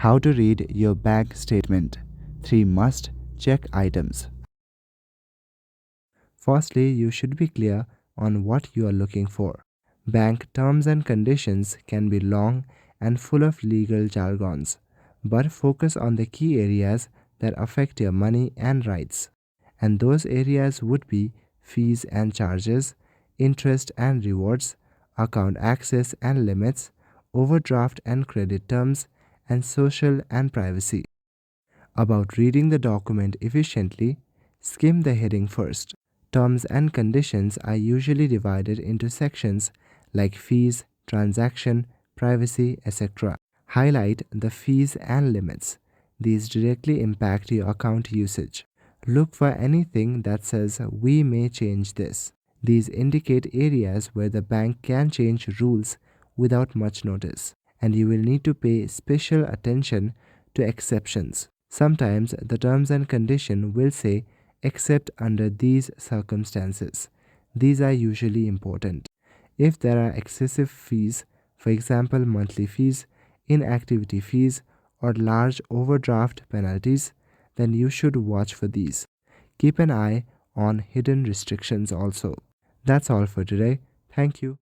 How to read your bank statement. 3 must check items. Firstly, you should be clear on what you are looking for. Bank terms and conditions can be long and full of legal jargons, but focus on the key areas that affect your money and rights. And those areas would be fees and charges, interest and rewards, account access and limits, overdraft and credit terms, and social and privacy. About reading the document efficiently, skim the heading first. Terms and conditions are usually divided into sections like fees, transaction, privacy, etc. Highlight the fees and limits. These directly impact your account usage. Look for anything that says we may change this. These indicate areas where the bank can change rules without much notice, and you will need to pay special attention to exceptions. Sometimes the terms and condition will say except under these circumstances. These are usually important. If there are excessive fees, for example monthly fees, inactivity fees, or large overdraft penalties, then you should watch for these. Keep an eye on hidden restrictions also. That's all for today. Thank you.